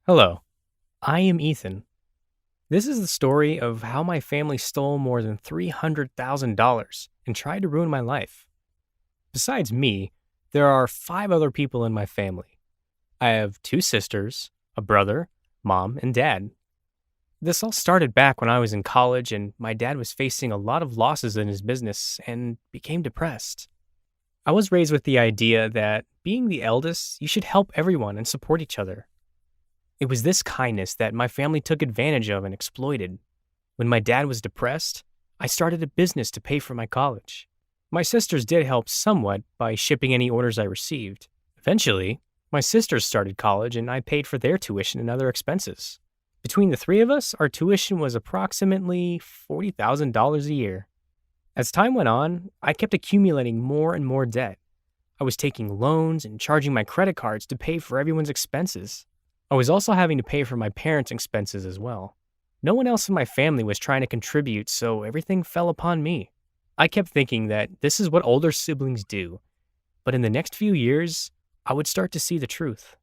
Hello, I am Ethan. This is the story of how my family stole more than $300,000 and tried to ruin my life. Besides me, there are five other people in my family. I have two sisters, a brother, mom, and dad. This all started back when I was in college and my dad was facing a lot of losses in his business and became depressed. I was raised with the idea that being the eldest, you should help everyone and support each other. It was this kindness that my family took advantage of and exploited. When my dad was depressed, I started a business to pay for my college. My sisters did help somewhat by shipping any orders I received. Eventually, my sisters started college and I paid for their tuition and other expenses. Between the three of us, our tuition was approximately $40,000 a year. As time went on, I kept accumulating more and more debt. I was taking loans and charging my credit cards to pay for everyone's expenses. I was also having to pay for my parents' expenses as well. No one else in my family was trying to contribute, so everything fell upon me. I kept thinking that this is what older siblings do, but in the next few years, I would start to see the truth.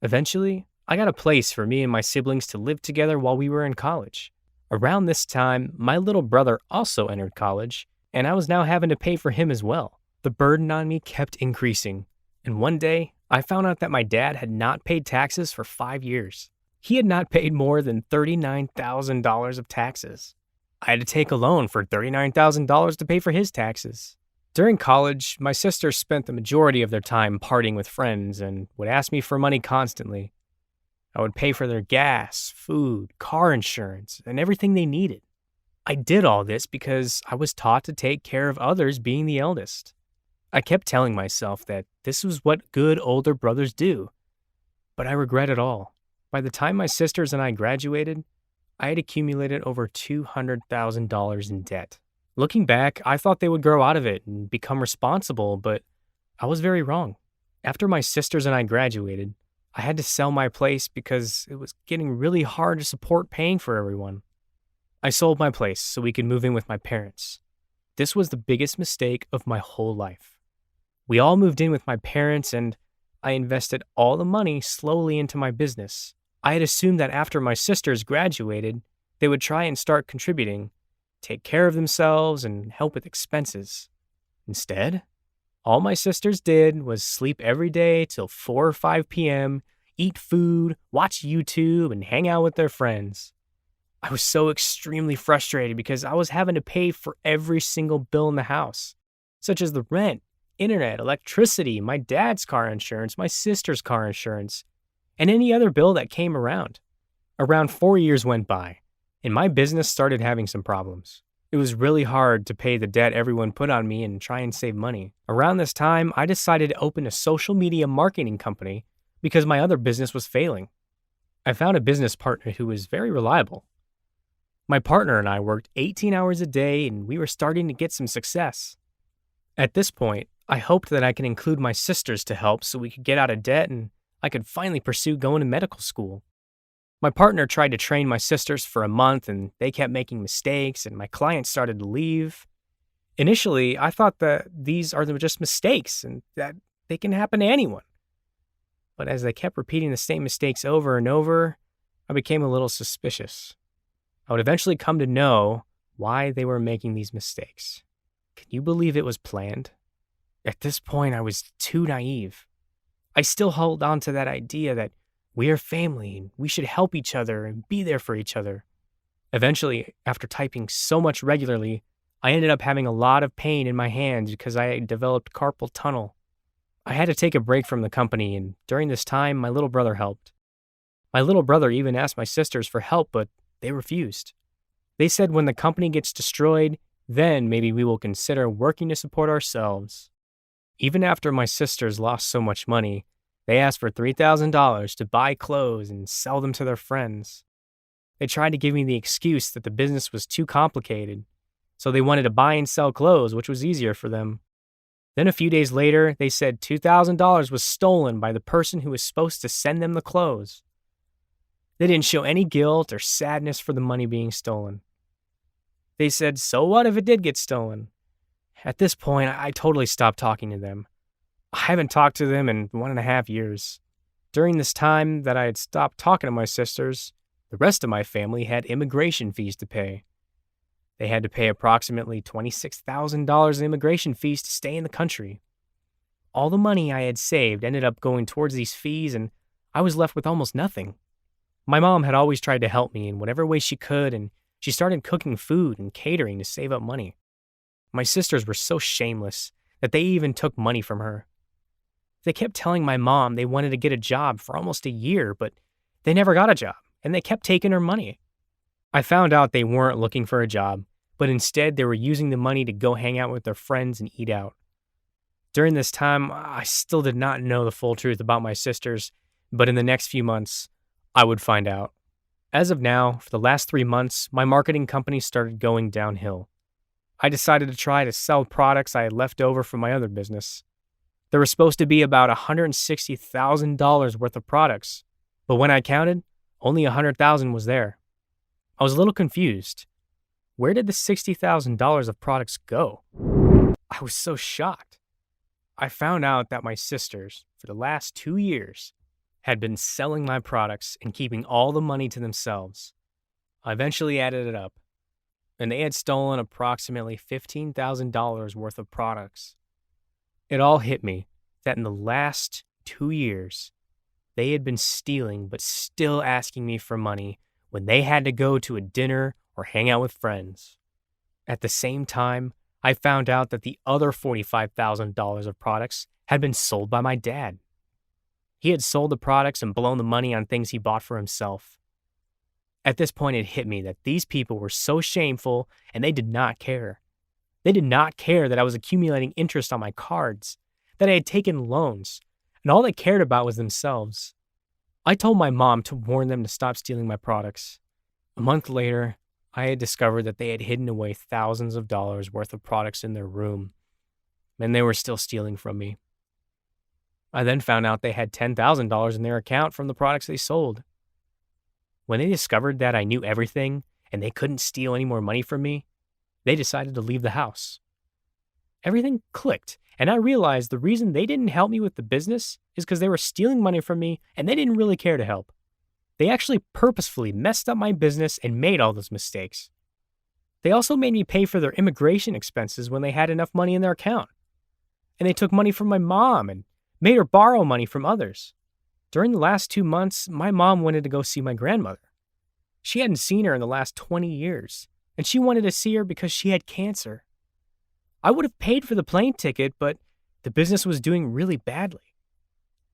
Eventually, I got a place for me and my siblings to live together while we were in college. Around this time, my little brother also entered college, and I was now having to pay for him as well. The burden on me kept increasing, and one day, I found out that my dad had not paid taxes for 5 years. He had not paid more than $39,000 of taxes. I had to take a loan for $39,000 to pay for his taxes. During college, my sisters spent the majority of their time partying with friends and would ask me for money constantly. I would pay for their gas, food, car insurance, and everything they needed. I did all this because I was taught to take care of others being the eldest. I kept telling myself that this was what good older brothers do, but I regret it all. By the time my sisters and I graduated, I had accumulated over $200,000 in debt. Looking back, I thought they would grow out of it and become responsible, but I was very wrong. After my sisters and I graduated, I had to sell my place because it was getting really hard to support paying for everyone. I sold my place so we could move in with my parents. This was the biggest mistake of my whole life. We all moved in with my parents and I invested all the money slowly into my business. I had assumed that after my sisters graduated, they would try and start contributing, take care of themselves, and help with expenses. Instead, all my sisters did was sleep every day till 4 or 5 p.m., eat food, watch YouTube, and hang out with their friends. I was so extremely frustrated because I was having to pay for every single bill in the house, such as the rent, internet, electricity, my dad's car insurance, my sister's car insurance, and any other bill that came around. Around 4 years went by, and my business started having some problems. It was really hard to pay the debt everyone put on me and try and save money. Around this time, I decided to open a social media marketing company because my other business was failing. I found a business partner who was very reliable. My partner and I worked 18 hours a day and we were starting to get some success. At this point, I hoped that I could include my sisters to help so we could get out of debt and I could finally pursue going to medical school. My partner tried to train my sisters for a month and they kept making mistakes and my clients started to leave. Initially, I thought that these are just mistakes and that they can happen to anyone. But as they kept repeating the same mistakes over and over, I became a little suspicious. I would eventually come to know why they were making these mistakes. Can you believe it was planned? At this point, I was too naive. I still held on to that idea that we are family and we should help each other and be there for each other. Eventually, after typing so much regularly, I ended up having a lot of pain in my hands because I had developed carpal tunnel. I had to take a break from the company, and during this time, my little brother helped. My little brother even asked my sisters for help, but they refused. They said when the company gets destroyed, then maybe we will consider working to support ourselves. Even after my sisters lost so much money, they asked for $3,000 to buy clothes and sell them to their friends. They tried to give me the excuse that the business was too complicated, so they wanted to buy and sell clothes, which was easier for them. Then a few days later, they said $2,000 was stolen by the person who was supposed to send them the clothes. They didn't show any guilt or sadness for the money being stolen. They said, so what if it did get stolen? At this point, I totally stopped talking to them. I haven't talked to them in 1.5 years. During this time that I had stopped talking to my sisters, the rest of my family had immigration fees to pay. They had to pay approximately $26,000 in immigration fees to stay in the country. All the money I had saved ended up going towards these fees, and I was left with almost nothing. My mom had always tried to help me in whatever way she could, and she started cooking food and catering to save up money. My sisters were so shameless that they even took money from her. They kept telling my mom they wanted to get a job for almost a year, but they never got a job, and they kept taking her money. I found out they weren't looking for a job, but instead they were using the money to go hang out with their friends and eat out. During this time, I still did not know the full truth about my sisters, but in the next few months, I would find out. As of now, for the last 3 months, my marketing company started going downhill. I decided to try to sell products I had left over from my other business. There was supposed to be about $160,000 worth of products, but when I counted, only $100,000 was there. I was a little confused. Where did the $60,000 of products go? I was so shocked. I found out that my sisters, for the last 2 years, had been selling my products and keeping all the money to themselves. I eventually added it up, and they had stolen approximately $15,000 worth of products. It all hit me that in the last 2 years, they had been stealing but still asking me for money when they had to go to a dinner or hang out with friends. At the same time, I found out that the other $45,000 of products had been sold by my dad. He had sold the products and blown the money on things he bought for himself. At this point, it hit me that these people were so shameful and they did not care. They did not care that I was accumulating interest on my cards, that I had taken loans, and all they cared about was themselves. I told my mom to warn them to stop stealing my products. A month later, I had discovered that they had hidden away thousands of dollars worth of products in their room, and they were still stealing from me. I then found out they had $10,000 in their account from the products they sold. When they discovered that I knew everything and they couldn't steal any more money from me, they decided to leave the house. Everything clicked, and I realized the reason they didn't help me with the business is because they were stealing money from me and they didn't really care to help. They actually purposefully messed up my business and made all those mistakes. They also made me pay for their immigration expenses when they had enough money in their account. And they took money from my mom and made her borrow money from others. During the last 2 months, my mom wanted to go see my grandmother. She hadn't seen her in the last 20 years, and she wanted to see her because she had cancer. I would have paid for the plane ticket, but the business was doing really badly.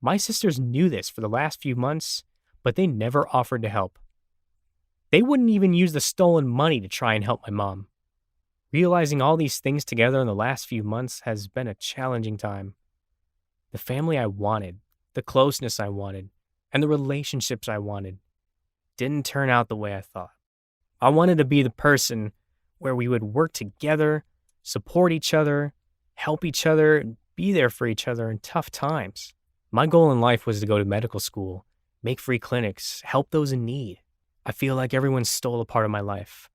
My sisters knew this for the last few months, but they never offered to help. They wouldn't even use the stolen money to try and help my mom. Realizing all these things together in the last few months has been a challenging time. The family I wanted, the closeness I wanted, and the relationships I wanted didn't turn out the way I thought. I wanted to be the person where we would work together, support each other, help each other, and be there for each other in tough times. My goal in life was to go to medical school, make free clinics, help those in need. I feel like everyone stole a part of my life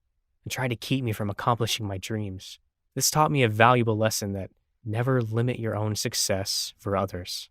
and tried to keep me from accomplishing my dreams. This taught me a valuable lesson that never limit your own success for others.